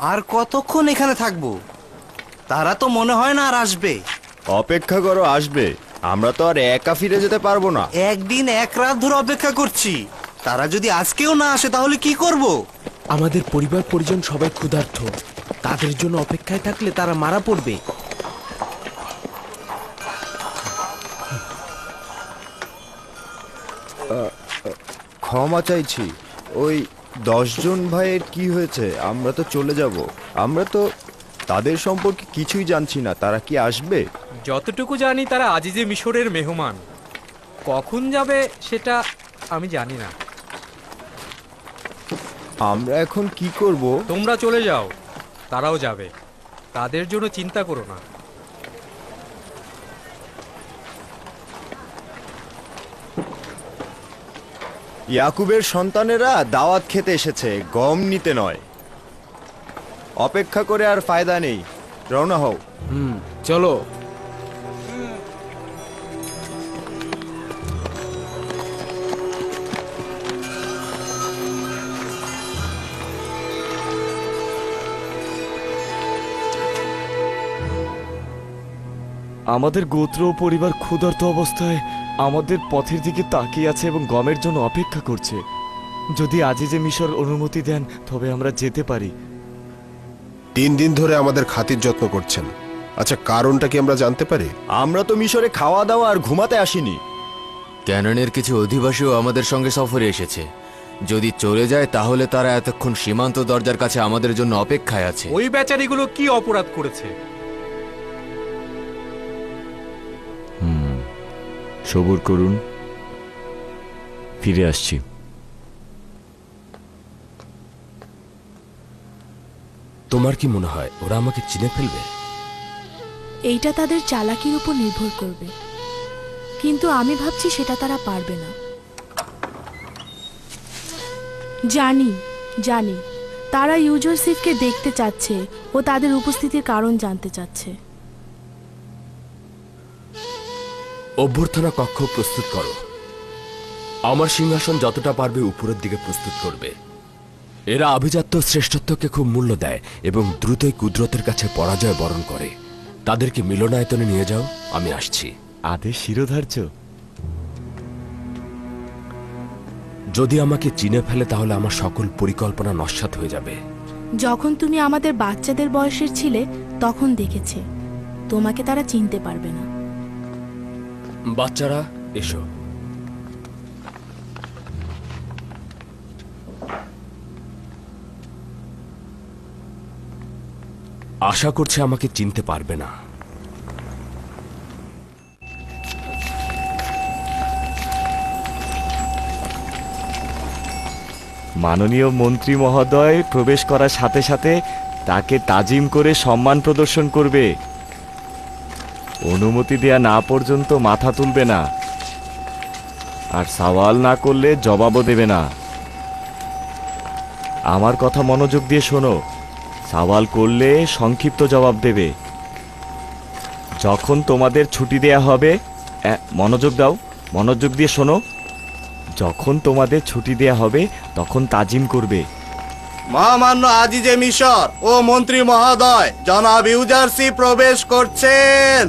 আর কতক্ষণ এখানে থাকবো? তারা তো মনে হয় না আর আসবে। অপেক্ষা করো, আসবে। আমরা তো আর একা ফিরে যেতে পারবো না। একদিন এক রাত ধরে অপেক্ষা করছি, তারা যদি আজকেও না আসে তাহলে কি করব? আমাদের পরিবার পরিজন সবাই ক্ষুধার্ত, তাদের জন্য অপেক্ষায় থাকলে তারা মারা পড়বে। ক্ষমা চাইছি, ওই 10 জন ভাইয়ের কি হয়েছে? আমরা তো চলে যাব। আমরা তো তাদের সম্পর্কে কিছুই জানছি না। তারা কি আসবে? যতটুকু জানি তারা আজিজে মিশরের মেহমান। কখন যাবে সেটা আমি জানি না। আমরা এখন কি করব? তোমরা চলে যাও, তারাও যাবে। তাদের জন্য চিন্তা করো না। ইয়াকুবের সন্তানেরা দাওয়াত খেতে এসেছে, গম নিতে নয়। অপেক্ষা করে আর ফায়দা নেই, রওনা হও। চলো। আমাদের গোত্র ও পরিবার ক্ষুধার্ত অবস্থায় আমাদের পথের দিকে তাকিয়ে আছে এবং গমের জন্য অপেক্ষা করছে। যদি আজিজে মিশর অনুমতি দেন তবে আমরা যেতে পারি। 3 দিন ধরে আমাদের খাতির যত্ন করছেন। আচ্ছা, কারণটা কি আমরা জানতে পারি? আমরা তো মিশরে খাওয়া দাওয়া আর ঘুমাতে আসিনি। ক্যানানের কিছু অধিবাসীও আমাদের সঙ্গে সফরে এসেছে। যদি চলে যায় তাহলে তারা এতক্ষণ সীমান্ত দরজার কাছে আমাদের জন্য অপেক্ষায় আছে। ওই বেচারিগুলো কি অপরাধ করেছে? সবুর করুন, ফিরে আসছি। তোমার কি মনে হয় ওরা আমাকে চিনে ফেলবে? এইটা তাদের চালাকির উপর নির্ভর করবে, কিন্তু আমি ভাবছি সেটা তারা পারবে না। জানি জানি তারা ইউজরসিফকে দেখতে চাচ্ছে ও তাদের উপস্থিতির কারণ জানতে চাচ্ছে। অভ্যর্থনা কক্ষ প্রস্তুত করো। আমার সিংহাসন যতটা পারবে উপরের দিকে প্রস্তুত করবে। এরা আভিজাত্য শ্রেষ্ঠত্বকে খুব মূল্য দেয় এবং দ্রুতই কুদরতের কাছে পরাজয় বরণ করে। তাদেরকে মিলনায়তনে নিয়ে যাও, আমি আসছি। আদেশ শিরোধার্য। যদি আমাকে চিনে ফেলে তাহলে আমার সকল পরিকল্পনা নস্যাৎ হয়ে যাবে। যখন তুমি আমাদের বাচ্চাদের বয়সের ছিলে তখন দেখেছে, তোমাকে তারা চিনতে পারবে না। বাচ্চারা এসো। আশা করছে আমাকে চিনতে পারবে না। মাননীয় মন্ত্রী মহোদয় প্রবেশ করার সাথে সাথে তাকে তাজিম করে সম্মান প্রদর্শন করবে। অনুমতি দেয়া না পর্যন্ত মাথা তুলবে না, আর সওয়াল না করলে জবাবও দেবে না। আমার কথা মনোযোগ দিয়ে শোনো। সওয়াল করলে সংক্ষিপ্ত জবাব দেবে। যখন তোমাদের ছুটি দেয়া হবে, মনোযোগ দাও, মনোযোগ দিয়ে শোনো। যখন তোমাদের ছুটি দেয়া হবে তখন তাজিম করবে। মহামান্য আজিজে মিশর ও মন্ত্রী মহোদয়, জনাব ইউজারসিফ প্রবেশ করছেন।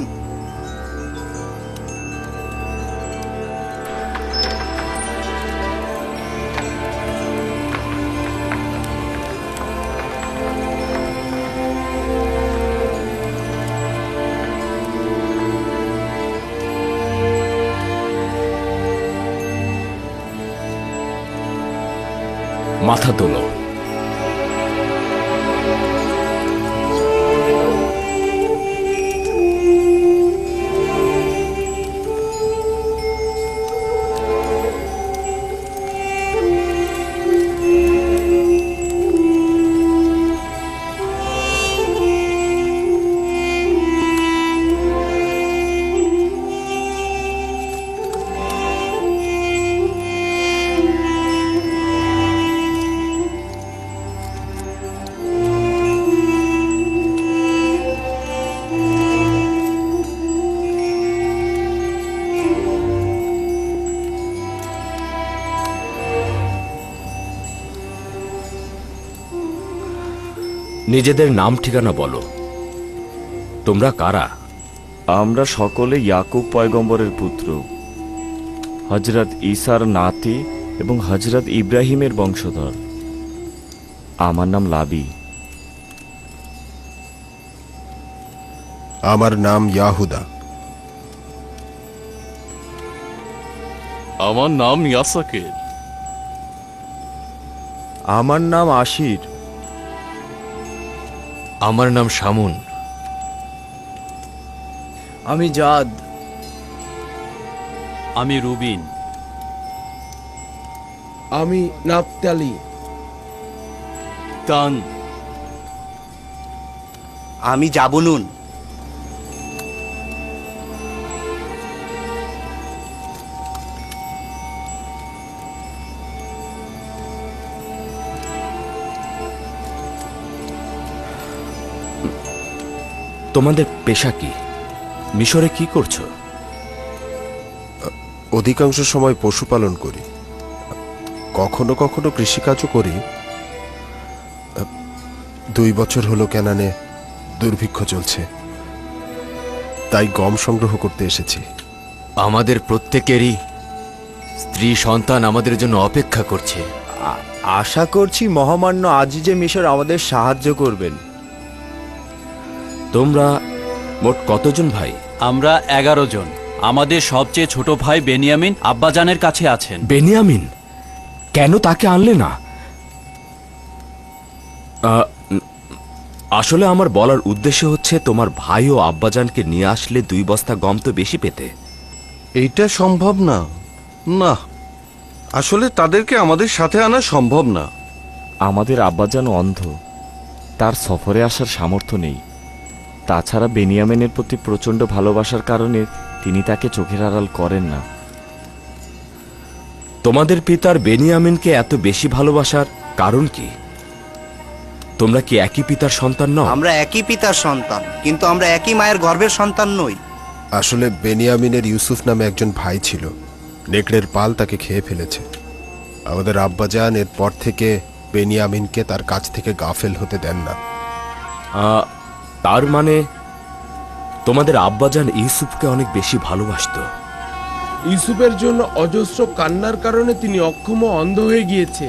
মাথা তোলো। নিজেদের নাম ঠিকানা বলো। তোমরা কারা? আমরা সকলে ইয়াকুব পয়গম্বরের পুত্র, হজরত ঈসার নাতি এবং হজরত ইব্রাহিমের বংশধর। আমার নাম লাবি। আমার নাম ইয়াহুদা। আমার নাম ইয়াসাকের। আমার নাম আশির। আমার নাম শামুন। আমি জাদ। আমি রুবিন। আমি নাপতালি। তান। আমি জাবুলুন। তোমাদের পেশা কি? মিশরে কি করছো? অধিকাংশ সময় পশুপালন করি, কখনো কখনো কৃষিকাজও করি। 2 বছর হলো কেনানে দুর্ভিক্ষ চলছে, তাই গম সংগ্রহ করতে এসেছি। আমাদের প্রত্যেকেরই স্ত্রী সন্তান আমাদের জন্য অপেক্ষা করছে। আশা করছি মহামান্য আজিজে মিশর আমাদের সাহায্য করবেন। তোমরা মোট কতজন ভাই? আমরা 11 জন। আমাদের সবচেয়ে ছোট ভাই বেনিয়ামিন আব্বাজানের কাছে আছেন। বেনিয়ামিন? কেন তাকে আনলে না? আসলে আমার বলার উদ্দেশ্য হচ্ছে, তোমার ভাই ও আব্বাজানকে নিয়ে আসলে 2 বস্তা গম তো বেশি পেতে। এইটা সম্ভব না। না, আসলে তাদেরকে আমাদের সাথে আনা সম্ভব না। আমাদের আব্বাজান অন্ধ, তার সফরে আসার সামর্থ্য নেই। তাছাড়া বেনিয়ামিনের প্রতি প্রচণ্ড ভালোবাসার কারণে তিনি তাকে চোখের আড়াল করেন না। তোমাদের পিতার বেনিয়ামিনকে এত বেশি ভালোবাসার কারণ কি? তোমরা কি একই পিতার সন্তান নও? আমরা একই পিতার সন্তান, কিন্তু আমরা একই মায়ের গর্ভের সন্তান নই। আসলে বেনিয়ামিনের ইউসুফ নামে একজন ভাই ছিল, নেকড়ের পাল তাকে খেয়ে ফেলেছে। আমাদের আব্বাজান এরপর থেকে বেনিয়ামিনকে তার কাছ থেকে গাফেল হতে দেন না। তার মানে তোমাদের আব্বাজান ইউসুফকে অনেক বেশি ভালোবাসতো। ইউসুফের জন্য অজস্র কান্নার কারণে তিনি অক্ষম ও অন্ধ হয়ে গিয়েছে।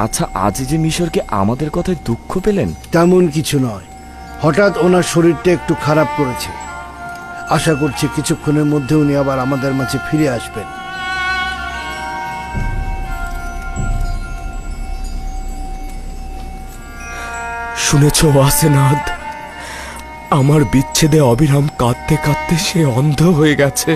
আচ্ছা, আজিজে মিশরকে আমাদের কথায় দুঃখ পেলেন? তেমন কিছু নয়, হঠাৎ ওনার শরীরটা একটু খারাপ করেছে। আশা করছি কিছুক্ষণের মধ্যে উনি আবার আমাদের মাঝে ফিরে আসবেন। শুনেছ ওয়াসেনাদ? আমার বিচ্ছেদে অবিরাম কাঁদতে কাঁদতে সে অন্ধ হয়ে গেছে।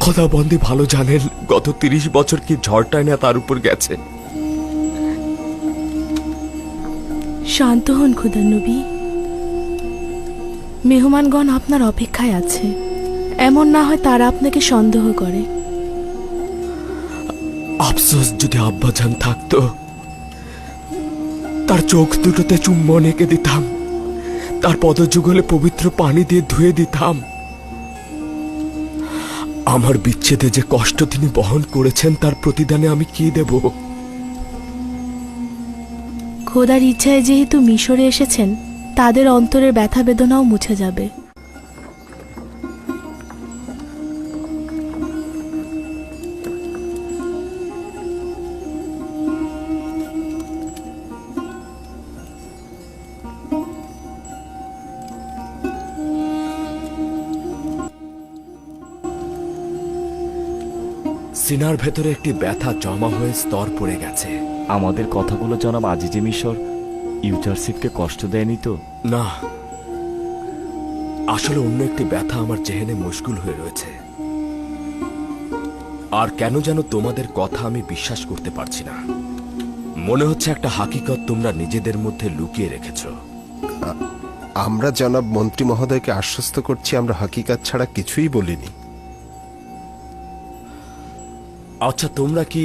খোদাবন্দি ভালো জানেন গত 30 বছর কি ঝড়টাই না তার উপর গেছে। শান্ত হন খুদা নবী। মেহমানগণ আপনার অপেক্ষায় আছে। এমন না হয় তারা আপনাকে সন্দেহ করে। আফসোস যদি আব্বাজান থাকতো, তার চোখ দুটোতে চুম্বন এঁকে দিতাম, তার পদযুগলে পবিত্র পানি দিয়ে ধুয়ে দিতাম। আমার বিচ্ছেদে যে কষ্ট তিনি বহন করেছেন তার প্রতিদানে আমি কি দেব? খোদার ইচ্ছায় যেহেতু মিশরে এসেছেন, তাদের অন্তরের ব্যথা বেদনাও মুছে যাবে। সিনার ভেতরে একটি ব্যথা জমা হয়ে স্তর পড়ে গেছে। আমাদের কথাগুলো জনাব আজিজে মিশর ইউজারশিপকে কষ্ট দেয়নি তো? না, আসলে অন্য একটি ব্যথা আমার জেহেনে মুশকুল হয়ে রয়েছে। আর কেন যেন তোমাদের কথা আমি বিশ্বাস করতে পারছি না। মনে হচ্ছে একটা হাকিকত তোমরা নিজেদের মধ্যে লুকিয়ে রেখেছ। আমরা জনাব মন্ত্রী মহোদয়কে আশ্বস্ত করছি, আমরা হাকিকাত ছাড়া কিছুই বলিনি। আচ্ছা, তোমরা কি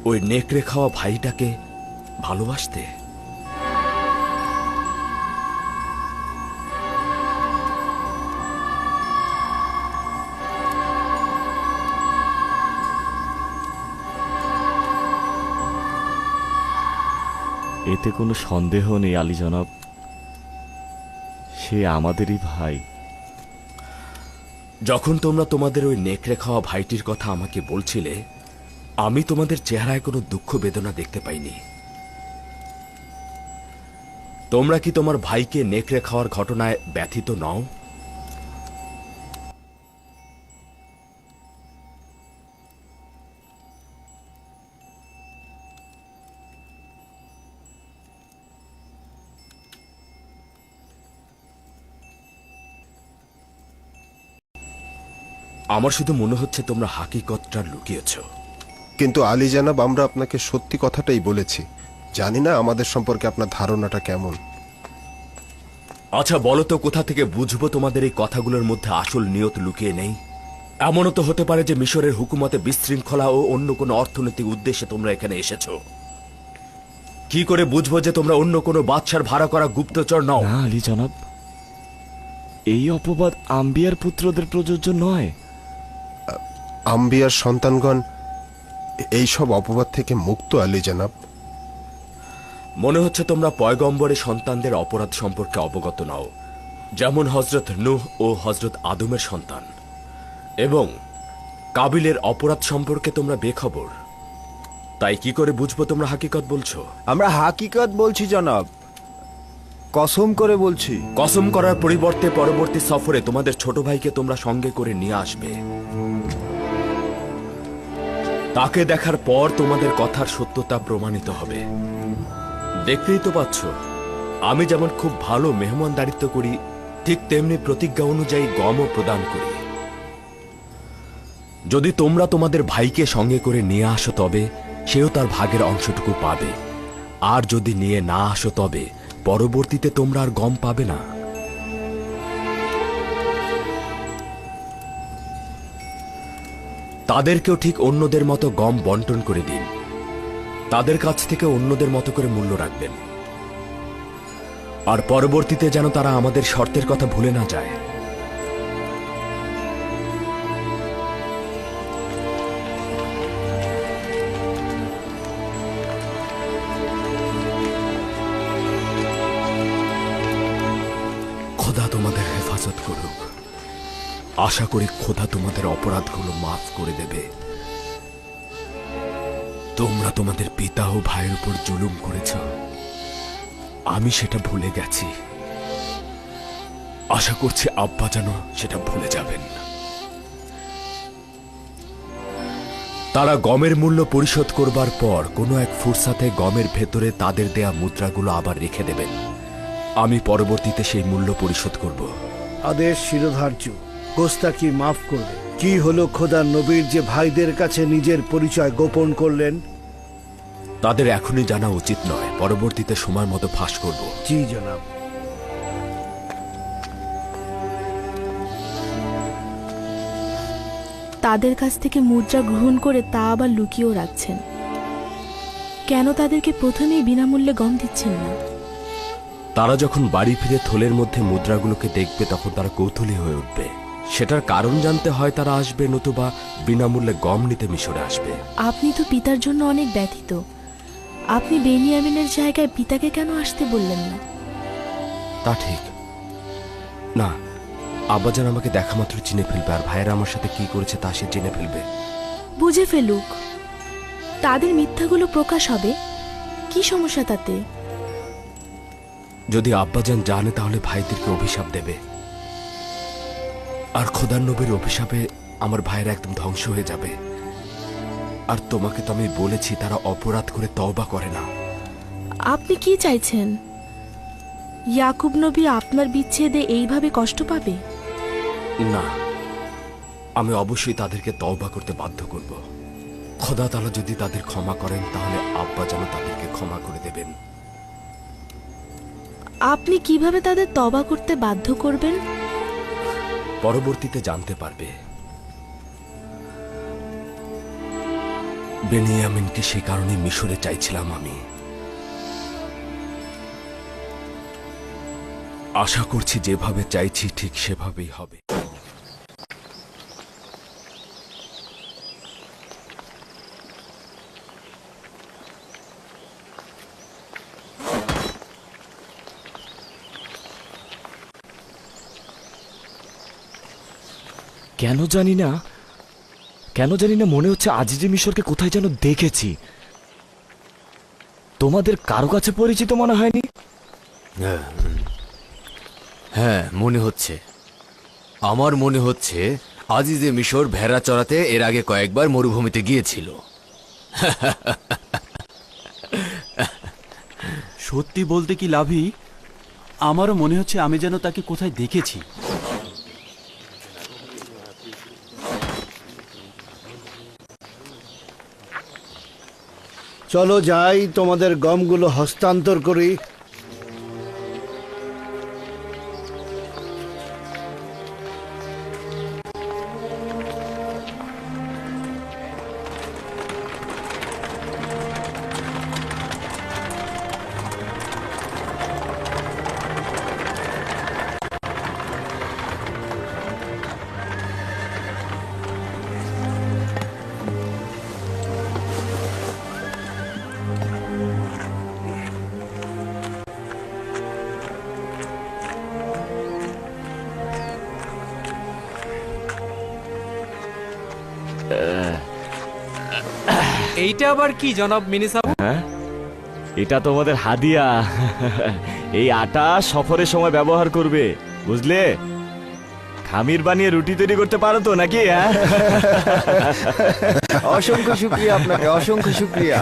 ওই নেকড়ে খাওয়া ভাইটাকে ভালোবাসতে? এতে কোনো সন্দেহ নেই আলী জনাব, সে আমাদেরই ভাই। যখন তোমরা তোমাদের ওই নেকড়ে খাওয়া ভাইটির কথা আমাকে বলছিলে, আমি তোমাদের চেহারায় কোনো দুঃখ বেদনা দেখতে পাইনি। তোমরা কি তোমার ভাইকে নেকড়ে খাওয়ার ঘটনায় ব্যথিত নও? আমার শুধু মনে হচ্ছে তোমরা হাকিকতটা লুকিয়েছ। কিন্তু আলী জানাব, আমরা আপনাকে সত্যি কথাটাই বলেছি। জানি না আমাদের সম্পর্কে আপনার ধারণাটা কেমন। আচ্ছা বলো তো, কোথা থেকে বুঝবো তোমাদের এই কথাগুলোর মধ্যে আসল নিয়ত লুকিয়ে নেই? এমনও তো হতে পারে যে মিশরের হুকুমতে বিশৃঙ্খলা ও অন্য কোনো অর্থনৈতিক উদ্দেশ্যে তোমরা এখানে এসেছো। কি করে বুঝবো যে তোমরা অন্য কোনো বাদশার ভাড়া করা গুপ্তচর নও? না আলী জনাব, এই অপবাদ আম্বিয়ার পুত্রদের প্রযোজ্য নয়। আম্বিয়ার সন্তানগণ এই সব অপবাদ থেকে মুক্ত আলী জানাব। মনে হচ্ছে তোমরা পয়গম্বরের সন্তানদের অপরাধ সম্পর্কে অবগত নও, যেমন হজরত নূহ ও হজরত আদমের সন্তান, এবং কাবিলের অপরাধ সম্পর্কে তোমরা বেখবর। তাই কি করে বুঝবো তোমরা হাকিকত বলছো? আমরা হাকিকত বলছি জনাব, কসম করে বলছি। কসম করার পরিবর্তে পরবর্তী সফরে তোমাদের ছোট ভাইকে তোমরা সঙ্গে করে নিয়ে আসবে। তাকে দেখার পর তোমাদের কথার সত্যতা প্রমাণিত হবে। দেখতেই তো পাচ্ছ, আমি যেমন খুব ভালো মেহমানদারিত্ব করি, ঠিক তেমনি প্রতিজ্ঞা অনুযায়ী গমও প্রদান করি। যদি তোমরা তোমাদের ভাইকে সঙ্গে করে নিয়ে আসো তবে সেও তার ভাগের অংশটুকু পাবে, আর যদি নিয়ে না আসো তবে পরবর্তীতে তোমরা আর গম পাবে না। তাদেরকেও ঠিক অন্যদের মতো গম বন্টন করে দিন। তাদের কাছ থেকে অন্যদের মতো করে মূল্য রাখবেন, আর পরবর্তীতে যেন তারা আমাদের শর্তের কথা ভুলে না যায়। খোদা তোমাদের হেফাজত করুক। আশা করি খোদা তোমাদের অপরাধগুলো মাফ করে দেবে। তোমরা তোমাদের পিতা ও ভাইয়ের উপর জুলুম করেছ, আমি সেটা ভুলে গেছি। আশা করছি আব্বা যেন সেটা ভুলে যাবেন। তারা গমের মূল্য পরিশোধ করবার পর কোনো এক ফুরসাতে গমের ভেতরে তাদের দেয়া মুদ্রাগুলো আবার রেখে দেবেন। আমি পরবর্তীতে সেই মূল্য পরিশোধ করব। আদেশ শিরোধার্য, গোস্তাকি মাফ করবে। কি হলো খোদার নবীর যে ভাইদের কাছে নিজের পরিচয় গোপন করলেন? তাদের এখনই জানা উচিত নয়, পরবর্তীতে সময় মতো ফাঁস করব। জি জনাব। তাদের কাছ থেকে মুদ্রা গ্রহণ করে তা আবার লুকিয়েও রাখছেন। কেন তাদেরকে প্রথমেই বিনামূল্যে গম দিচ্ছেন না? তারা যখন বাড়ি ফিরে থলের মধ্যে মুদ্রাগুলোকে দেখবে তখন তারা কৌতূহলী হয়ে উঠবে। সেটার কারণ জানতে হয় তারা আসবে, নতুবা বিনামূল্যে গম নিতে মিশরে আসবে। আপনি তো পিতার জন্য অনেক ব্যথিত। আপনি বেনিয়ামিনের জায়গায় পিতাকে কেন আসতে বললেন না? তা ঠিক না, আব্বাজান আমাকে দেখা মাত্র চিনে ফেলবে, আর ভাইয়েরা আমার সাথে কি করেছে তা সে চিনে ফেলবে। বুঝে ফেলুক, তাদের মিথ্যাগুলো প্রকাশ হবে, কি সমস্যা তাতে? যদি আব্বাজান জানে তাহলে ভাইদেরকে অভিশাপ দেবে, আর খোদার নবীর অভিশাপে আমার ভাইয়েরা একদম ধ্বংস হয়ে যাবে। আর তোমাকে তো আমি বলেছি তারা অপরাধ করে তওবা করে না। আপনি কি চাইছেন? ইয়াকুব নবী আপনার বিচ্ছেদে এইভাবে কষ্ট পাবে? না, আমি অবশ্যই তাদেরকে তওবা করতে বাধ্য করব। খোদা তাআলা যদি তাদের ক্ষমা করেন তাহলে আব্বা যেন তাদেরকে ক্ষমা করে দেবেন। আপনি কিভাবে তাদের তওবা করতে বাধ্য করবেন? পরবর্তীতে জানতে পারবে। বেনিয়ামিনকে সে কারণে মিশরে চাইছিলাম আমি। আশা করছি যেভাবে চাইছি ঠিক সেভাবেই হবে। কেন জানি না মনে হচ্ছে আজিজে মিশরকে কোথায় যেন দেখেছি। তোমাদের কারো কাছে পরিচিত মনে হয়নি? হ্যাঁ, মনে হচ্ছে। আমার মনে হচ্ছে আজিজে মিশর ভেড়া চড়াতে এর আগে কয়েকবার মরুভূমিতে গিয়েছিল। সত্যি বলতে কি লাভি, আমারও মনে হচ্ছে আমি যেন তাকে কোথায় দেখেছি। চলো যাই, তোমাদের গমগুলো হস্তান্তর করি। এইটা আবার কি জনাব মিনিসাবু? হ্যাঁ, এটা তোমাদের হাদিয়া। এই আটা সফরের সময় ব্যবহার করবে, বুঝলে? খামির বানিয়ে রুটি তৈরি করতে পারো তো নাকি? হ্যাঁ, অসংখ্য শুকরিয়া আপনাকে, অসংখ্য শুকরিয়া।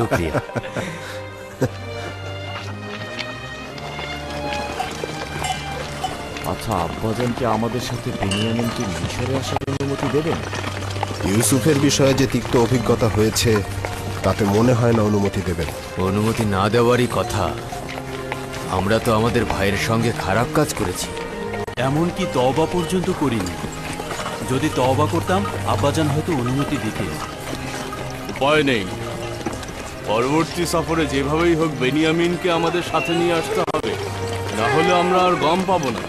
আচ্ছা, আব্বাজান কি আমাদের সাথে বেনিয়ামিনকে মিশরে আসার অনুমতি দেবেন? ইউসুফের বিষয়ে যে তিক্ত অভিজ্ঞতা হয়েছে তাতে মনে হয় না অনুমতি দেবেন। অনুমতি না দেওয়ারই কথা। আমরা তো আমাদের ভাইয়ের সঙ্গে খারাপ কাজ করেছি। এমনকি তওবা পর্যন্ত করিনি। যদি তওবা করতাম আব্বাজান হয়তো অনুমতি দিতেন। উপায় নেই, পরবর্তী সফরে যেভাবেই হোক বেনিয়ামিনকে আমাদের সাথে নিয়ে আসতে হবে, না হলে আমরা আর গম পাবো না।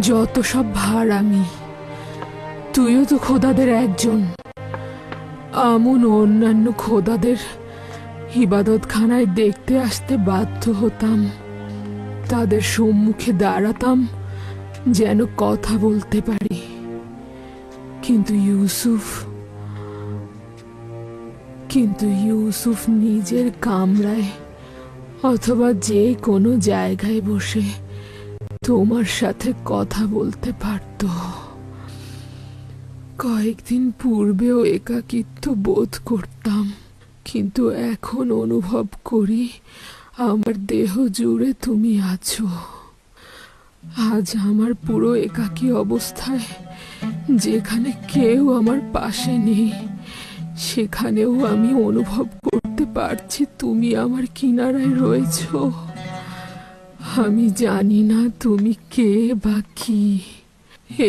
যত সব ভার আমি, তুইও তো খোদাদের একজন। আমন ও অন্যান্য খোদাদের ইবাদতখানায় দেখতে আসতে বাধ্য হতাম। তাদের সম্মুখে দাঁড়াতাম যেন কথা বলতে পারি। কিন্তু ইউসুফ নিজের কামরায় অথবা যে কোনো জায়গায় বসে তোমার সাথে কথা বলতে পারত। কয়েকদিন পূর্বেও একাকিত্ব বোধ করতাম, কিন্তু এখন অনুভব করি আমার দেহ জুড়ে তুমি আছো। আজ আমার পুরো একাকী অবস্থায়, যেখানে কেউ আমার পাশে নেই, সেখানেও আমি অনুভব করতে পারছি তুমি আমার কিনারায় রয়েছো। আমি জানি না তুমি কে বা কি,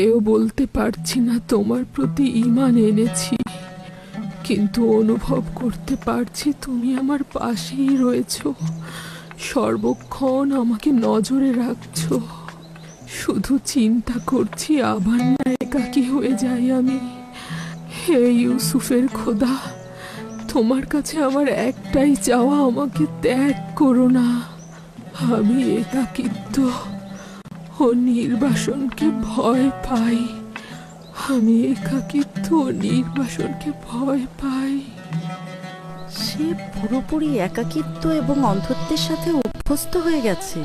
এও বলতে পারছি না তোমার প্রতি ঈমান এনেছি, কিন্তু অনুভব করতে পারছি তুমি আমার পাশেই রয়েছো, সর্বক্ষণ আমাকে নজরে রাখছো। শুধু চিন্তা করছি আবার না একাকী হয়ে যাই আমি। হে ইউসুফের খোদা, তোমার কাছে আমার একটাই চাওয়া, আমাকে ত্যাগ করো না। আমি একাকিত্ব ও নির্বাসনকে ভয় পাই। আমি একাকিত্ব ও নির্বাসনকে ভয় পাই। সে পুরোপুরি একাকিত্ব এবং অন্ধত্বের সাথে অভ্যস্ত হয়ে গেছে।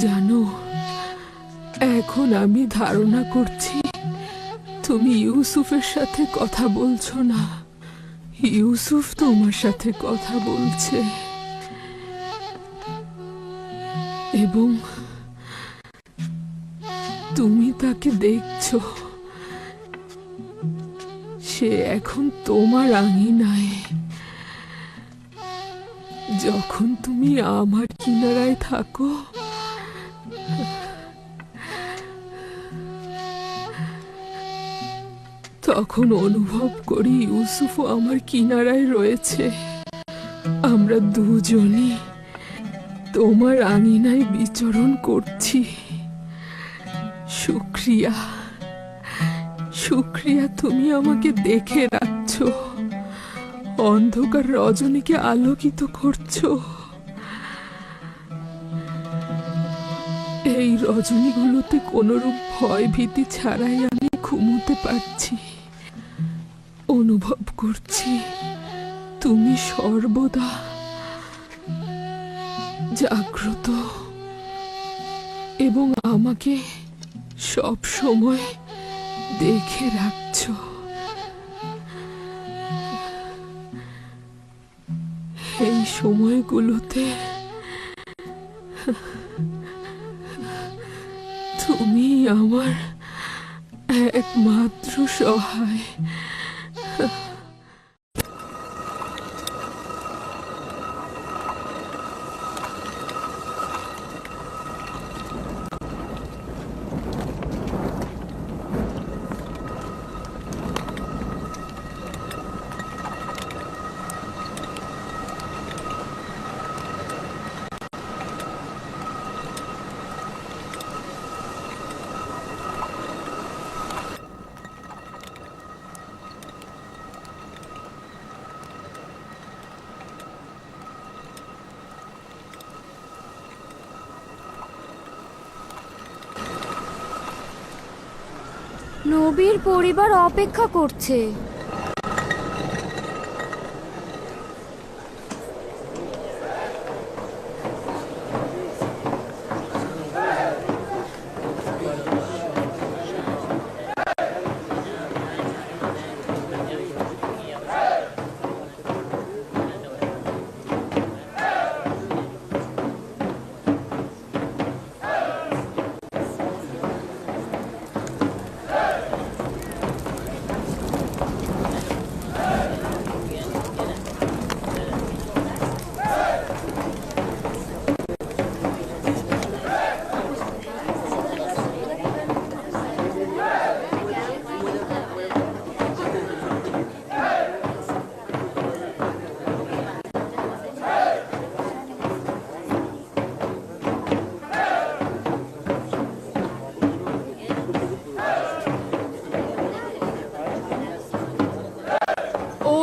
জানো, এখন আমি ধারণা করছি তুমি ইউসুফের সাথে কথা বলছো না, ইউসুফ তোমার সাথে কথা বলছে। এবং তুমি তাকে দেখছো, সে এখন তোমার আঙিনায়। যখন তুমি আমার কিনারায় থাকো, তখন অনুভব করি ইউসুফও আমার কিনারায় রয়েছে। আমরা দুজনই তোমার আঙিনায় বিচরণ করছি। শুক্রিয়া, শুক্রিয়া, তুমি আমাকে দেখে রাখছো, অন্ধকার রজনীকে আলোকিত করছো। এই রজনীগুলোতে কোনরূপ ভয় ভীতি ছাড়াই আমি ঘুমোতে পারছি। অনুভব করছি তুমি সর্বদা জাগ্রত এবং আমাকে সব সময় দেখে রাখছো। এই সময়গুলোতে তুমি আমার একমাত্র সহায়। নবীর পরিবার অপেক্ষা করছে।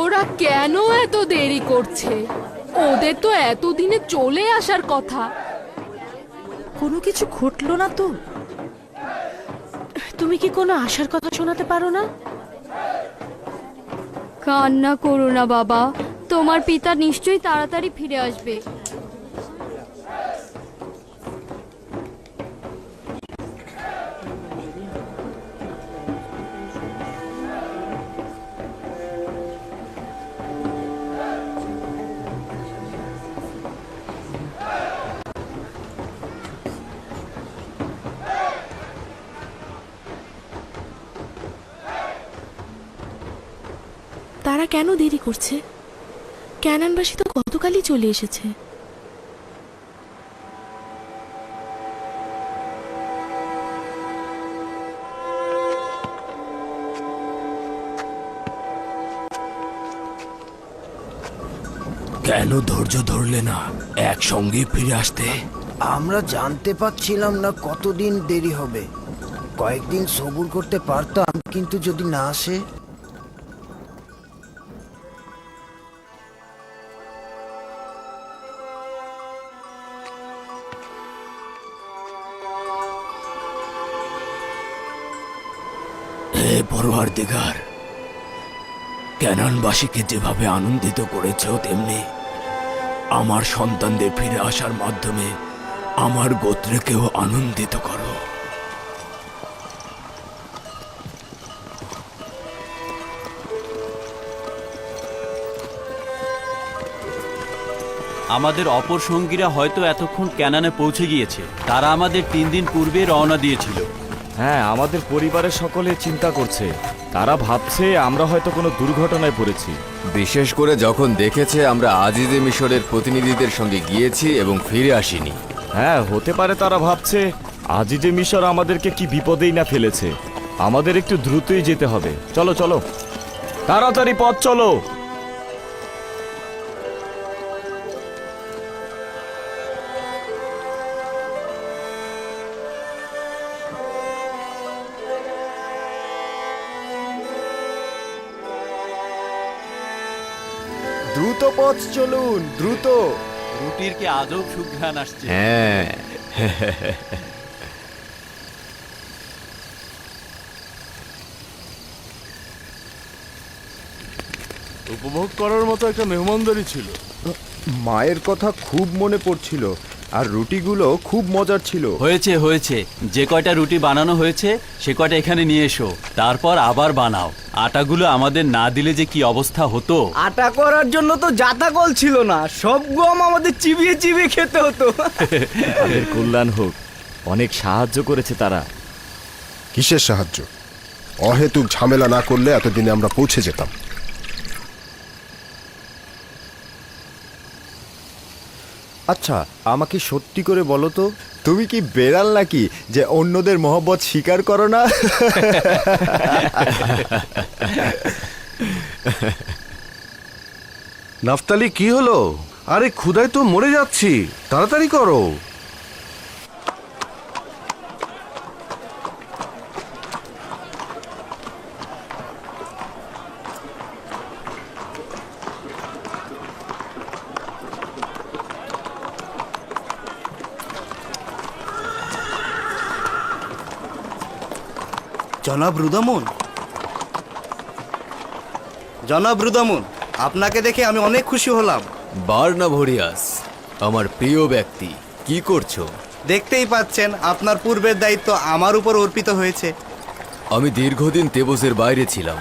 ওরা কেন এত দেরি করছে? ওদের তো এতদিনে চলে আসার কথা। কোনো কিছু ঘটলো না তো? তুমি কি কোনো আশার কথা শোনাতে পারো না? কান্না করো না বাবা, তোমার পিতা নিশ্চয়ই তাড়াতাড়ি ফিরে আসবে। তারা কেন দেরি করছে? ক্যানানবাসী তো গতকালই চলে এসেছে। কেন ধৈর্য ধরলে না একসঙ্গে ফিরে আসতে? আমরা জানতে পারছিলাম না কতদিন দেরি হবে। কয়েকদিন সবুর করতে পারতাম, কিন্তু যদি না আসে। হে পরওয়ারদিগার, ক্যানানবাসীকে যেভাবে আনন্দিত করেছ, তেমনি আমার সন্তানদের ফিরে আসার মাধ্যমে আমার গোত্রকেও আনন্দিত করো। আমাদের অপর সঙ্গীরা হয়তো এতক্ষণ ক্যানানে পৌঁছে গিয়েছে। তারা আমাদের 3 দিন পূর্বে রওনা দিয়েছিল। হ্যাঁ, আমাদের পরিবারের সকলে চিন্তা করছে। তারা ভাবছে আমরা হয়তো কোনো দুর্ঘটনায় পড়েছি। বিশেষ করে যখন দেখেছে আমরা আজিজে মিশরের প্রতিনিধিদের সঙ্গে গিয়েছি এবং ফিরে আসিনি। হ্যাঁ, হতে পারে তারা ভাবছে আজিজে মিশর আমাদেরকে কি বিপদেই না ফেলেছে। আমাদের একটু দ্রুতই যেতে হবে। চলো চলো, তাড়াতাড়ি পথ চলো। দ্রুত পথ চলুন, দ্রুত। রুটির কি আজব সুঘ্রাণ আসছে। হ্যাঁ, উপভোগ করার মতো একটা মেহমানদারি ছিল। মায়ের কথা খুব মনে পড়ছিল, আর রুটিগুলো খুব মজার ছিল। হয়েছে হয়েছে, যে কয়টা রুটি বানানো হয়েছে সে কয়টা এখানে নিয়ে এসো, তারপর আবার বানাও। আটাগুলো আমাদের না দিলে যে কি অবস্থা হতো। আটা করার জন্য তো জাতা কল ছিল না, সব গম আমাদের চিবিয়ে চিবিয়ে খেতে হতো। তাদের কল্যাণ হোক, অনেক সাহায্য করেছে তারা। কিসের সাহায্য? অহেতুক ঝামেলা না করলে এতদিনে আমরা পৌঁছে যেতাম। আচ্ছা, আমাকে সত্যি করে বলো তো, তুমি কি বেড়াল নাকি যে অন্যদের মহব্বত স্বীকার করো না? নাফতালি, কি হলো? আরে ক্ষুধায় তো মরে যাচ্ছি, তাড়াতাড়ি করো। জনাব রুদামুন, জনাব রুদামুন, আপনাকে দেখে আমি অনেক খুশি হলাম। বার্নাভোরিয়াস, আমার প্রিয় ব্যক্তি, কি করছো? দেখতেই পাচ্ছেন আপনার পূর্বের দায়িত্ব আমার উপর অর্পিত হয়েছে। আমি দীর্ঘদিন তেবসের বাইরে ছিলাম।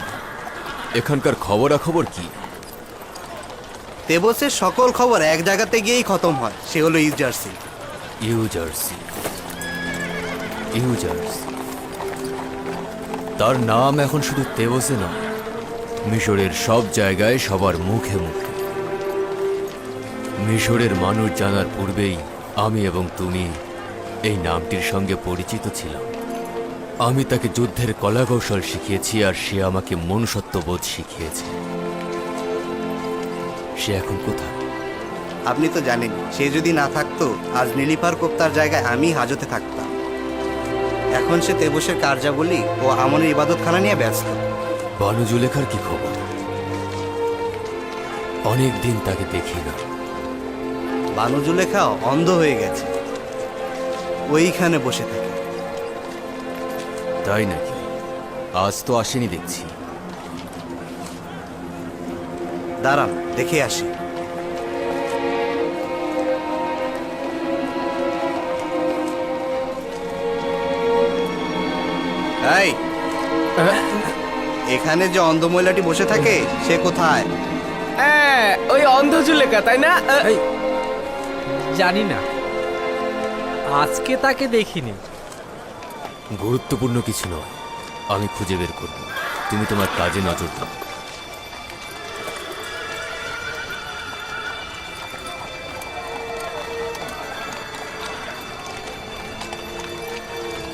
এখানকার খবরাখবর কি? তেবসের সকল খবর এক জায়গাতে গিয়েই খতম হয়, সে হলো ইউজার্সি। ইউজার্সি, ইউজার্সি। তার নাম এখন শুধু তেবসে নয়, মিশরের সব জায়গায় সবার মুখে মুখে। মিশরের মানুষ জানার পূর্বেই আমি এবং তুমি এই নামটির সঙ্গে পরিচিত ছিলাম। আমি তাকে যুদ্ধের কলাকৌশল শিখিয়েছি, আর সে আমাকে মনুষ্যত্ববোধ শিখিয়েছে। সে এখন কোথায়? আপনি তো জানেন, সে যদি না থাকতো আজ নীলিফার কোপ্তার জায়গায় আমি হাজতে থাকতাম। এখন সে তেবসের কার্যাবলী ও আমনের ইবাদতখানা নিয়ে ব্যস্ত। বানু জুলেখার কি খবর? অনেক দিন তাকে দেখি না। বানু জুলেখাও অন্ধ হয়ে গেছে, ওইখানে বসে থাকে। তাই নাকি? আজ তো আসেনি দেখছি। দাঁড়ান, দেখে আসি। এই, এখানে যে অন্ধ মহিলাটি বসে থাকে সে কোথায়? ওই অন্ধ জুলেখা, তাই না? জানি না, আজকে তাকে দেখিনি। গুরুত্বপূর্ণ কিছু নয়, আমি খুঁজে বের করব। তুমি তোমার কাজে নজর দাও।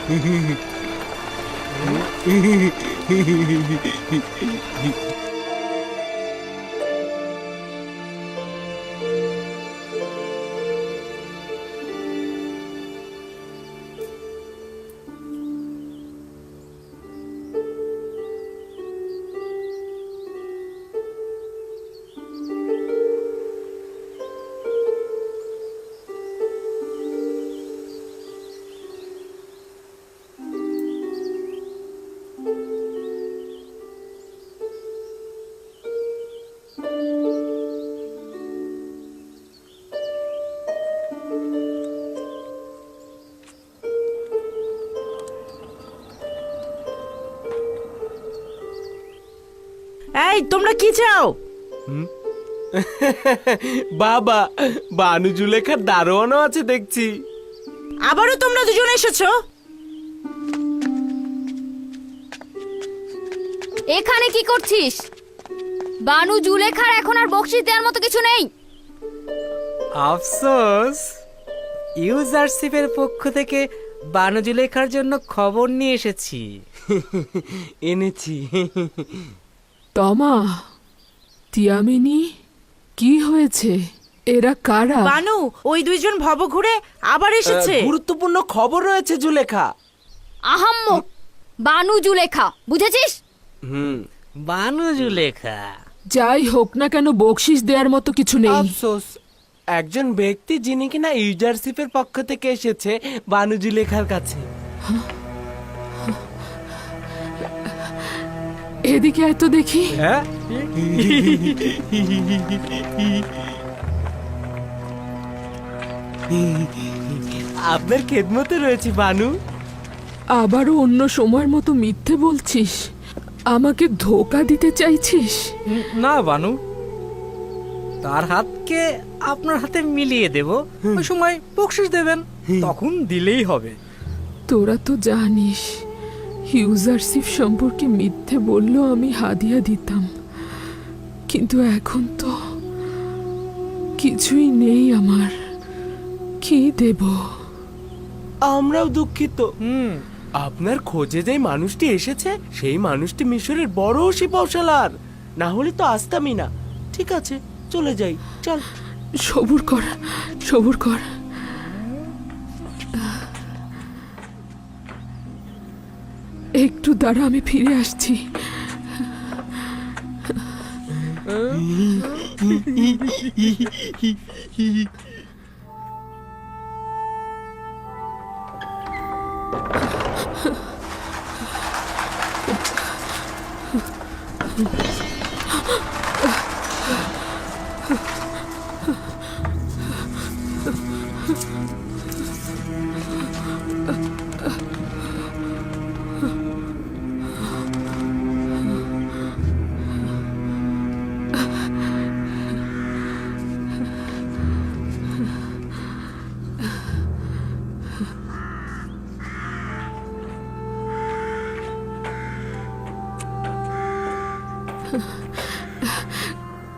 এই তোমরা কি চাও? বাবা, বানু জুলেখার দারোয়ানও আছে দেখছি। আবারও তোমরা দুজন এসেছো? এখানে কি করছিস? বানু জুলেখার এখন আর বকশিশ দেওয়ার মতো কিছু নেই। আফসোস, ইউজারশিপের পক্ষ থেকে বানু জুলেখার জন্য খবর নিয়ে এসেছি। এনেছি। তমা, তিয়ামিনি, কি হয়েছে? এরা কারা? বানু, ওই দুইজন ভব ঘুরে আবার এসেছে। গুরুত্বপূর্ণ খবর রয়েছে জুলেখা। আহাম্মক, বানু জুলেখা, বুঝেছিস? বানু জুলেখা। যাই হোক না কেন, বকশিশ দেওয়ার মতো কিছু নেই। আফসোস, একজন ব্যক্তি যিনি কিনা ইউজারশিপের পক্ষ থেকে এসেছে বানু জুলেখার কাছে। এদিকে এত দেখি। হ্যাঁ, আপনার খেদমতে রয়েছে বানু। আবারও অন্য সময়ের মতো মিথ্যে বলছিস? আমাকে ধোকা দিতে চাইছিস? না বানু, তার হাতকে আপনার হাতে মিলিয়ে দেব, ওই সময় বকশিশ দেবেন, তখন দিলেই হবে। তোরা তো জানিস, ইউজারশিপ সম্পর্কে মিথ্যে বললেও আমি হাদিয়া দিতাম, কিন্তু এখন তো কিছুই নেই আমার। কি দেব? আমরাও দুঃখিত। আপনার খোঁজে যে মানুষটি এসেছে সেই মানুষটি মিশরের বড় শিপশালার, না হলে তো আসতামই না। ঠিক আছে, চলে যাই, চল। সবুর কর, সবুর কর। একটু দাঁড়া, আমি ফিরে আসছি।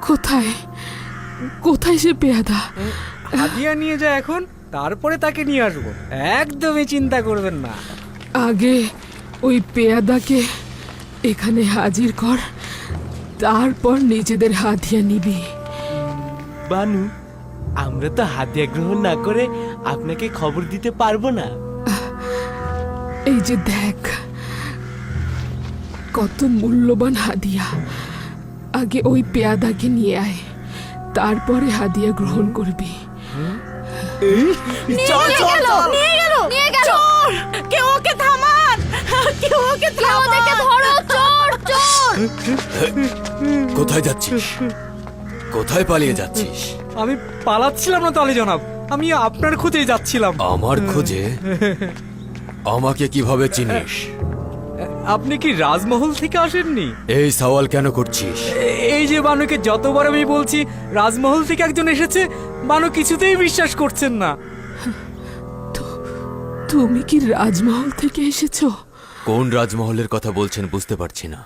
কোথায় কোথায় সে পেয়াদা? হাদিয়া নিয়ে যা এখন, তারপরে তাকে নিয়ে আসবো, একদমই চিন্তা করবেন না। আগে ওই পেয়াদাকে এখানে হাজির কর, তারপর নিজেদের হাদিয়া নিবি। বানু, আমরা তো হাদিয়া গ্রহণ না করে আপনাকে খবর দিতে পারবো না। এই যে দেখ, কত মূল্যবান হাদিয়া। আগে ওই পেয়াদাকে নিয়ে আয়, তারপরে হাদিয়া গ্রহণ করবি। চল চল চল, নিয়ে গেল, নিয়ে গেল। চোর! কেউ ওকে থামান, কেউ ওকে থামান। ওদেরকে ধরো, চোর, চোর! কোথায় যাচ্ছিস? কোথায় পালিয়ে যাচ্ছিস? আমি পালাচ্ছিলাম না তালি জনাব, আমি আপনার খোঁজে যাচ্ছিলাম। আমার খোঁজে? আমাকে কিভাবে চিনিস? আপনি কি রাজমহল থেকে আসেননি? এই সওয়াল কেন করছিস? এই যে বানুকে যতবার আমি বলছি রাজমহল থেকে একজন এসেছে, বানু কিছুতেই বিশ্বাস করছেন না। তুমি কি রাজমহল থেকে এসেছো? কোন রাজমহলের কথা বলছেন বুঝতে পারছি না।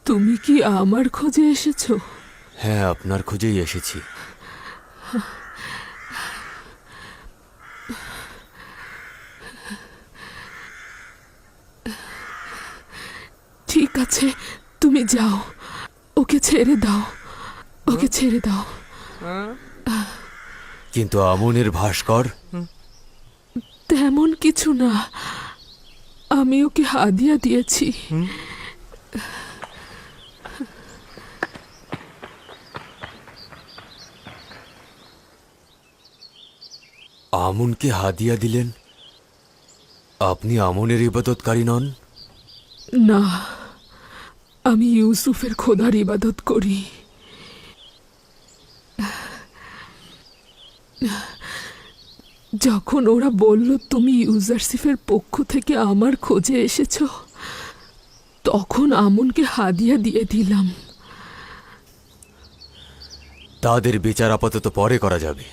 তুমি কি আমার খোঁজে এসেছো? হ্যাঁ, আপনার খোঁজেই এসেছি। কাছে তুমি যাও, ওকে ছেড়ে দাও, ওকে ছেড়ে দাও। কিন্তু আমনের ভাস্কর? তেমন কিছু না, আমি ওকে হাদিয়া দিয়েছি। আমনকে হাদিয়া দিলেন? আপনি আমনের ইবাদতকারী নন? না, আমি ইউসুফের খোদার ইবাদত করি। যখন ওরা বলল তুমি ইউজারসিফের পক্ষ থেকে আমার খোঁজে এসেছ, তখন আমনকে হাদিয়া দিয়ে দিলাম। তাদের বিচার আপাতত পরে করা যাবে।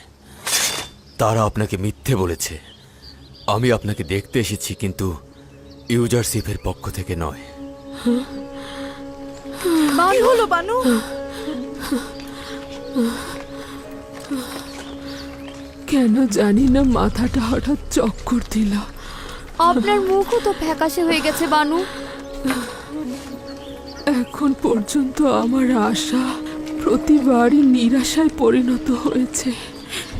তারা আপনাকে মিথ্যে বলেছে। আমি আপনাকে দেখতে এসেছি, কিন্তু ইউজারসিফের পক্ষ থেকে নয়। কি হলো বানু? কেন জানি না মাথাটা হঠাৎ চক্কর দিল। আপনার মুখও তো ফ্যাকাশে হয়ে গেছে বানু। এখন পর্যন্ত আমার আশা প্রতিবারই নিরাশায় পরিণত হয়েছে।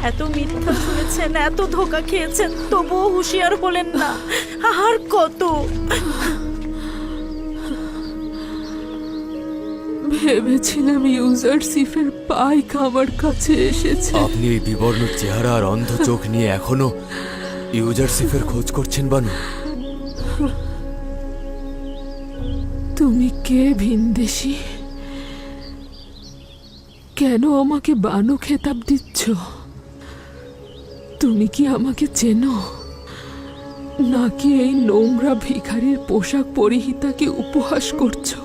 এত মিথ্যা শুনেছেন, এত ধোকা খেয়েছেন, তবুও হুঁশিয়ার হলেন না। আর কত? ভেবেছিলাম ইউজারসিফের পাইক আমার কাছে এসেছে। আপনি এই বিবর্ণ চেহারা আর অন্ধ চোখ নিয়ে এখনো ইউজারসিফের খোঁজ করছেন বানু? তুমি কে ভিনদেশী? কেন আমাকে বানু খেতাব দিচ্ছ? তুমি কি আমাকে চেনো, নাকি এই নোংরা ভিখারির পোশাক পরিহিতাকে উপহাস করছো?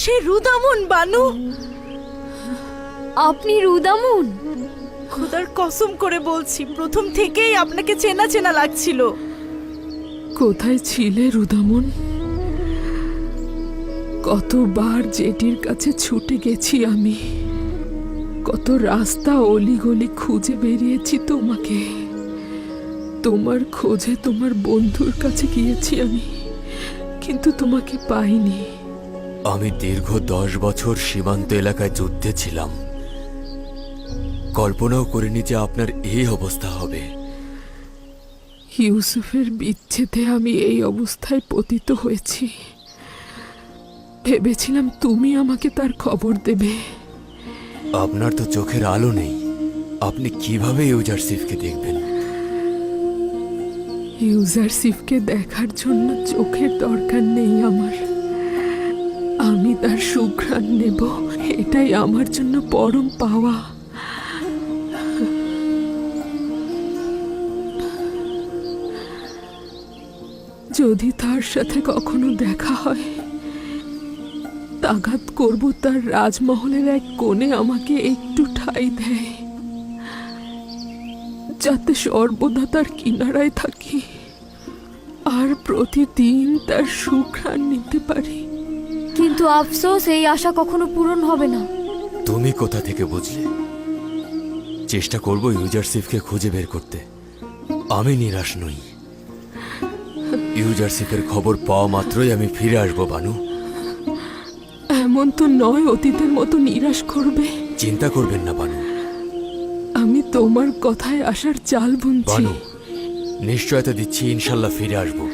সে রুদামুন বানু। আপনি রুদামুন? খোদার কসম করে বলছি, প্রথম থেকেই আপনাকে চেনা চেনা লাগছিল। কোথায় ছিলে রুদামন? কতবার জেটির কাছে ছুটে গেছি আমি, কত রাস্তা অলিগলি খুঁজে বেরিয়েছি তোমাকে। তোমার খোঁজে তোমার বন্ধুর কাছে গিয়েছি আমি, কিন্তু তোমাকে পাইনি। আমি দীর্ঘ 10 বছর সীমান্ত এলাকায় যুদ্ধে ছিলাম। কল্পনাও করিনি যে আপনার এই অবস্থা হবে। ইউসুফের বিচ্ছেদে আমি এই অবস্থায় পতিত হয়েছি। ভেবেছিলাম তুমি আমাকে তার খবর দেবে। আপনার তো চোখের আলো নেই, আপনি কিভাবে ইউজারসিফকে দেখবেন? ইউজারসিফকে দেখার জন্য চোখের দরকার নেই আমার। আমি তার সুঘ্রাণ নেব, এটাই আমার জন্য পরম পাওয়া। যদি তার সাথে কখনো দেখা হয়, তাগাত করব তার রাজমহলের এক কোণে আমাকে একটু ঠাঁই দেয়, যাতে সর্বদা তার কিনারায় থাকি আর প্রতিদিন তার সুঘ্রাণ নিতে পারি। কিন্তু আফসোস, এই আশা কখনো পূরণ হবে না। তুমি কোথা থেকে বুঝলে? চেষ্টা করব ইউজারসিফকে খুঁজে বের করতে। আমি নিরাশ নই। ইউজারসিফের খবর পাওয়া মাত্রই আমি ফিরে আসবো বানু। এমন তো নয় অতীতের মতো নিরাশ করবে। চিন্তা করবেন না বানু। আমি তোমার কথায় আসার চাল বুনছি। বানু, নিশ্চয়তা দিচ্ছি ইনশাল্লাহ ফিরে আসবো।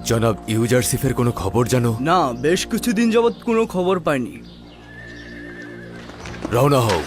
জনাব, ইউজারসিফের কোনো খবর জানো? না, বেশ কিছুদিন যাবৎ কোনো খবর পাইনি। রওনা হও।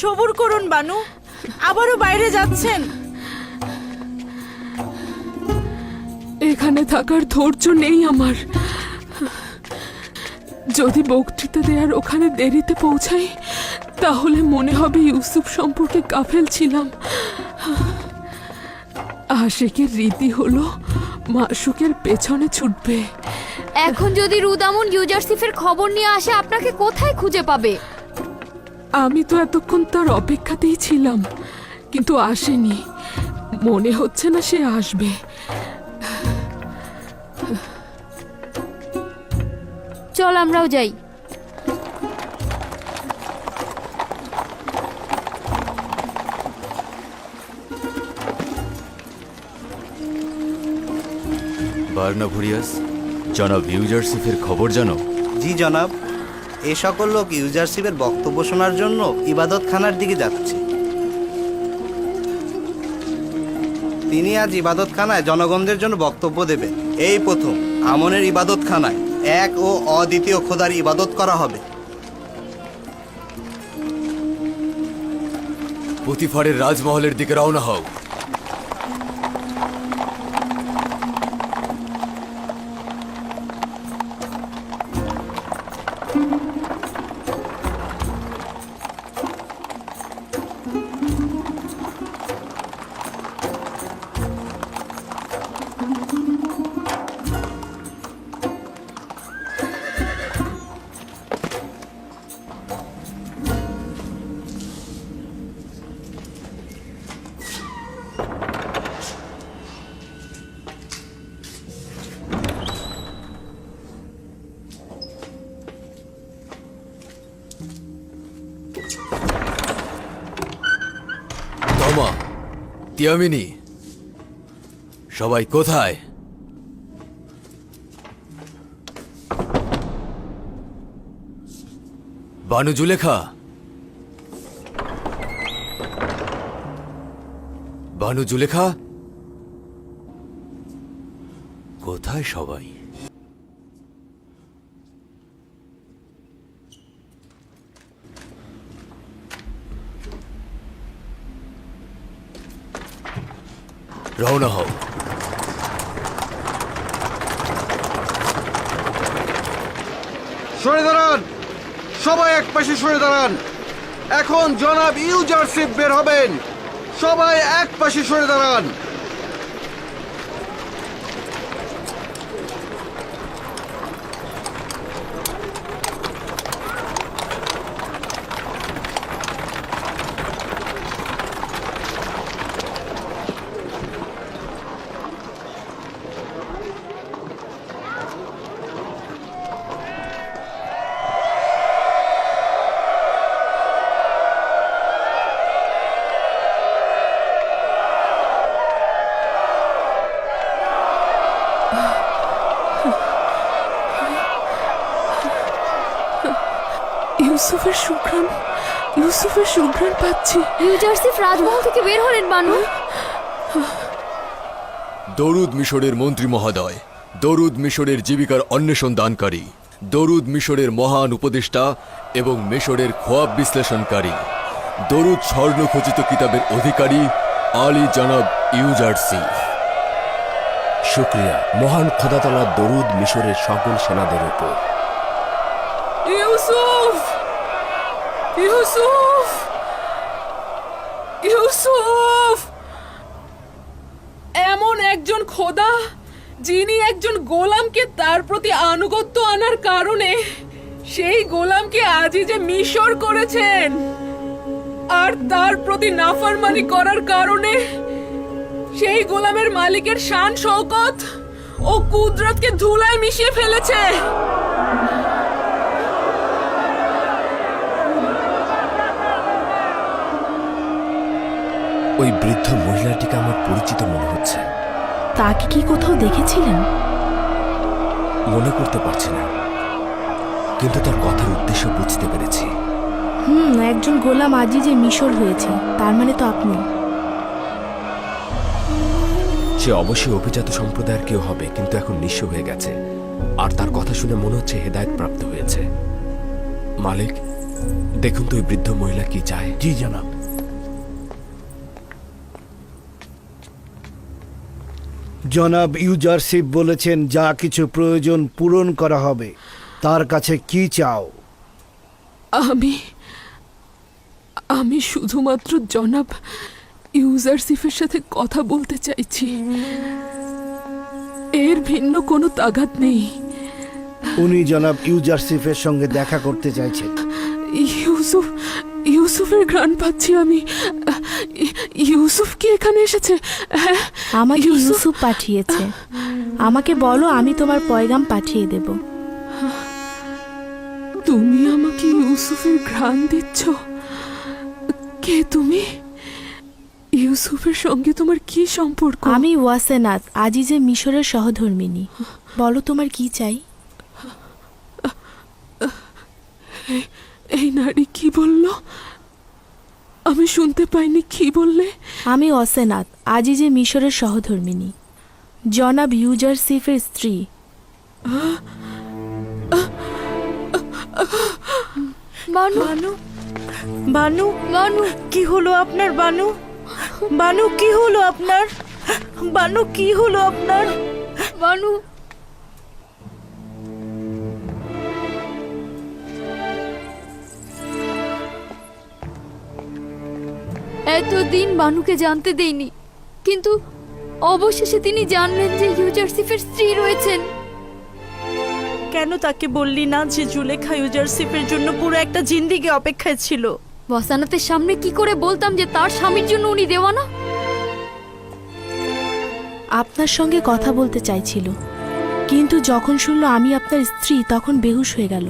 সবুর করুন বানু, আবারও বাইরে যাচ্ছেন। এখানে থাকার ধৈর্য নেই আমার। যদি বক্তৃতা দেওয়ার ওখানে দেরিতে পৌঁছাই তাহলে মনে হবে ইউসুফ সম্পর্কে গাফেল ছিলাম। আশিকের রীতি হলো মাশুকের পেছনে ছুটবে। এখন যদি রুদামুন ইউজারসিফের খবর নিয়ে আসে, আপনাকে কোথায় খুঁজে পাবে? আমি তো এতক্ষণ তার অপেক্ষাতেই ছিলাম, কিন্তু আসেনি। মনে হচ্ছে না সে আসবে। চল আমরাও যাই। বার্নাভুরিয়াস, জনাব ইউজারসিফের খবর জানো? জি জনাব, এ সকল লোক ইউজারশিপের বক্তব্য শোনার জন্য ইবাদতখানার দিকে যাচ্ছে। তিনি আজ ইবাদতখানায় জনগণদের জন্য বক্তব্য দেবেন। এই প্রথম আমনের ইবাদতখানায় এক ও অদ্বিতীয় খোদার ইবাদত করা হবে। পুতিফারের রাজমহলের দিকে রওনা হও। তমা, তিয়ামিনি, সবাই কোথায়? বানু জুলেখা, বানু জুলেখা, কোথায় সবাই? রওনা হও। সরে দাঁড়ান, সবাই এক পাশে সরে দাঁড়ান। এখন জনাব ইউজারশিপ বের হবেন, সবাই এক পাশে সরে দাঁড়ান। ইউসুফের সুঘ্রাণ, ইউসুফের সুঘ্রাণ পাচ্ছি। ইউজারসিফ রাজমহল থেকে বের হলেন বানু। দরুদ মিশরের মন্ত্রী মহোদয়, দরুদ মিশরের জীবিকার অন্বেষণ দানকারী, দরুদ মিশরের মহান উপদেষ্টা এবং মিশরের খোয়াব বিশ্লেষণকারী, দরুদ স্বর্ণখচিত কিতাবের অধিকারী আলী জনাব ইউজারসিফ। শুক্রিয়া মহান খোদাতাআলার দরুদ মিশরের সকল সেনাদের উপর। ইউসুফ, ইউসুফ, ইউসুফ! এমন একজন খোদা যিনি একজন গোলামকে তার প্রতি আনুগত্য আনার কারণে সেই গোলামকে আজিজে মিশর করেছেন, আর তার প্রতি নাফরমানি করার কারণে সেই গোলামের মালিকের শান শওকত ও কুদরতকে ধুলায় মিশিয়ে ফেলেছে। ওই বৃদ্ধ মহিলাটিকে আমার পরিচিত মনে হচ্ছে। তাকে কি কোথাও দেখেছিলেন? মনে করতে পারছি না, কিন্তু তার কথার উদ্দেশ্য বুঝতে পেরেছি। একজন গোলাম আজিজে মিশর হয়েছে, তার মানে তো আপনি। সে অবশ্যই অভিজাত সম্প্রদায়ের কেউ হবে, কিন্তু এখন নিঃস্ব হয়ে গেছে। আর তার কথা শুনে মনে হচ্ছে হেদায়েত প্রাপ্ত হয়েছে। মালিক, দেখুন তো ওই বৃদ্ধ মহিলা কি চায়। জি জনাব। জনাব ইউজারশিপ বলেছেন যা কিছু প্রয়োজন পূরণ করা হবে। তার কাছে কি চাও? আমি শুধুমাত্র জনাব ইউজারশিপের সাথে কথা বলতে চাইছি, এর ভিন্ন কোনো তাগাদ নেই। উনি জনাব ইউজারশিপের সঙ্গে দেখা করতে চাইছেন। ইউসুফের ঘ্রাণ পাচ্ছি আমি। ইউসুফ কি এখানে এসেছে? হ্যাঁ, আমাকে ইউসুফ পাঠিয়েছে। আমাকে বলো, আমি তোমার পয়গাম পাঠিয়ে দেব। তুমি আমাকে ইউসুফের ঘ্রাণ দিচ্ছ? কে তুমি? ইউসুফের সঙ্গে তোমার কি সম্পর্ক? আমি ওয়াসেনাত, আজিজে মিশরের সহধর্মিনী। বলো তোমার কি চাই? এই নারী কি বলল? আমি শুনতে পাইনি, কি বললে? আমি ওয়াসেনাত, আজিজে মিশরের সহধর্মিনী, জনাব ইউজারশিফের স্ত্রী। বানু বানু বানু বানু কি হলো আপনার? বানু বানু কি হলো আপনার? বানু কি হলো আপনার? বানু এতদিন বানুকে জানতে দেইনি, কিন্তু অবশেষে তিনি জানলেন যে ইউজারশিফের স্ত্রী রয়েছেন। কেন তাকে বললি না যে জুলেখা ইউজারশিপের জন্য পুরো একটা জিন্দিগি অপেক্ষায় ছিল? ওয়াসানাতের সামনে কি করে বলতাম যে তার স্বামীর জন্য উনি দেওয়ানা? আপনার সঙ্গে কথা বলতে চাইছিল, কিন্তু যখন শুনলো আমি আপনার স্ত্রী তখন বেহুশ হয়ে গেল।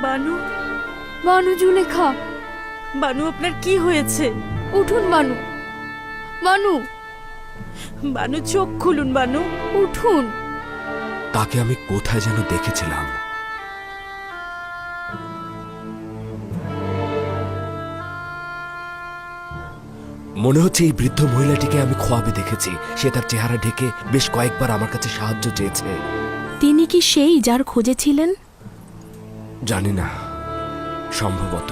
বানু বানু জুলেখা, বানু আপনার কি হয়েছে? উঠুন বানু, বানু বানু চোখ খুলুন, বানু উঠুন। তাকে আমি কোথায় যেন দেখেছিলাম। মনে হচ্ছে এই বৃদ্ধ মহিলাটিকে আমি খোয়াবে দেখেছি। সে তার চেহারা ঢেকে বেশ কয়েকবার আমার কাছে সাহায্য চেয়েছে। তিনি কি সেই যার খোঁজে ছিলেন? জানি না, সম্ভবত।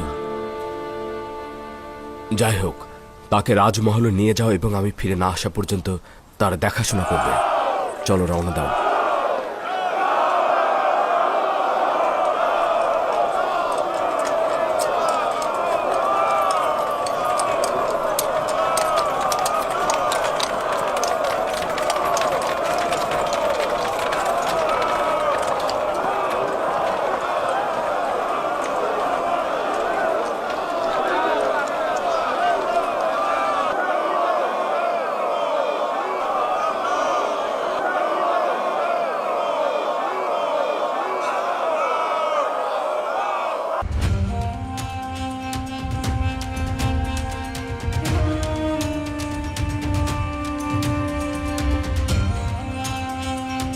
যাই হোক, তাকে রাজমহলে নিয়ে যাও এবং আমি ফিরে না আসা পর্যন্ত তার দেখাশোনা করবে। চলো রওনা দাও।